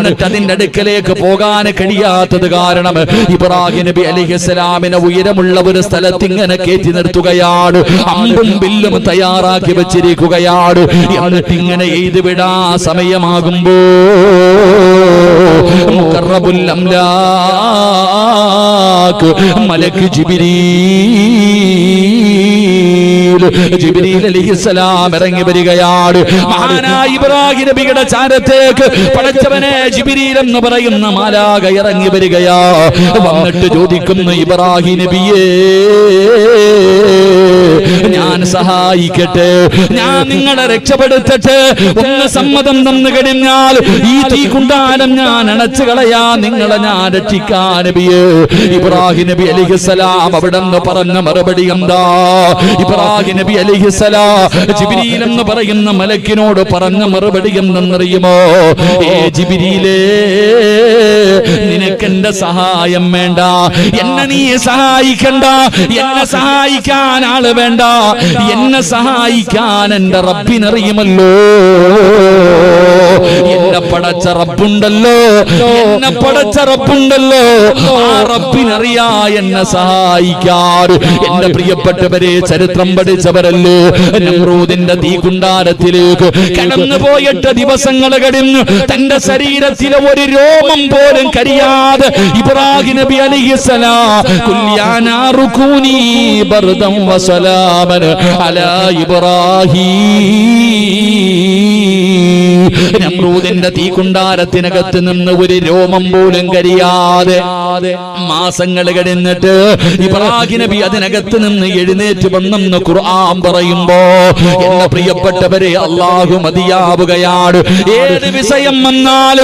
എന്നിട്ട് അതിന്റെ അടുക്കലേക്ക് പോകാൻ കഴിയാത്തത് കാരണം ഇബ്രാഹിം നബി അലൈഹിസ്സലാമിനെ ഉയരമുള്ള ഒരു സ്ഥലത്ത് ഇങ്ങനെ കയറ്റി നിർത്തുകയാണ്. അമ്പും ബില്ലും തയ്യാറാക്കി വെച്ചിരിക്കുകയാണ്. എന്നിട്ട് ഇങ്ങനെ എഴുതി വിടാ സമയമാകുമ്പോ മുഖറബുൽ അംലാക്ക് മലക്ക് ജിബ്രീൽ അലൈഹിസ്സലാം ഇറങ്ങി വരികയാണ്. മഹാനായ ഇബ്രാഹിം നബിയുടെ ചാരത്തേക്ക് പടച്ചവനെ ജിബ്രീൽ എന്ന് പറയുന്ന മാലാഖ ഇറങ്ങി വരികയാ. വന്നിട്ട് ചോദിക്കുന്നു, ഇബ്രാഹിം നബിയേ, ഞാൻ സഹായിക്കട്ടെ, ഞാൻ നിങ്ങളെ രക്ഷപ്പെടുത്തട്ടെ, ഒന്ന് സമ്മതം തന്നു കഴിഞ്ഞാൽ ഈ തീക്കുണ്ടാനം ഞാൻ അണച്ചു കളയാ, നിങ്ങളെ ഞാൻ രക്ഷിക്കാൻ നബിയേ. ഇബ്രാഹിം നബി അലൈഹിസ്സലാം അവിടെ നിന്ന് പറഞ്ഞ മറുപടി എന്താ? ഇബ്രാഹിം നബി അലൈഹിസ്സലാം ജിബ്രീൽ എന്ന് പറയുന്ന മലക്കിനോട് പറഞ്ഞ മറുപടി എന്തെന്നറിയുമോ? ഏ ജിബ്രീലേ, നിനക്കെന്റെ സഹായം വേണ്ട, എന്നെ നീ സഹായിക്കണ്ട, എന്നെ സഹായിക്കാൻ ആള് വേണ്ട, എന്നെ സഹായിക്കാൻ എന്റെ റബ്ബിനറിയുമല്ലോ. എന്നെ പടച്ച റബ്ബുണ്ടല്ലോ, എന്നെ പടച്ച റബ്ബുണ്ടല്ലോ, ആ റബ്ബിനറിയാ എന്നെ സഹായിക്കാൻ. എന്റെ പ്രിയപ്പെട്ടവരെ, ചരിത്രം പഠിച്ചവരല്ലേ, നമ്രൂദിന്റെ തീകുണ്ടാരത്തിലേക്ക് കടന്നു പോയിട്ട് ദിവസങ്ങൾ കഴിഞ്ഞു. തന്റെ ശരീരത്തിലെ ഒരു രോമം പോലും കരിയാതെ ഇബ്രാഹിം നബി അലൈഹിസ്സലാം കുല്യാനാറുകൂനി ബർദം വസലാമൻ അലാ ഇബ്രാഹിം. നമ്രൂദിന്റെ തീകുണ്ടാരത്തിനകത്ത് നിന്ന് ഒരു രോമം പോലും കരിയാതെ മാസങ്ങൾ കഴിഞ്ഞിട്ട് ഇബ്രാഹിം നബി അതിനകത്ത് നിന്ന് എഴുന്നേറ്റ് വന്നെന്ന് ഖുർആൻ പറയുമ്പോ എന്ന പ്രിയപ്പെട്ടവരെ, അല്ലാഹു മതിയാവുകയാണ്. ഏത് വിഷയം വന്നാലും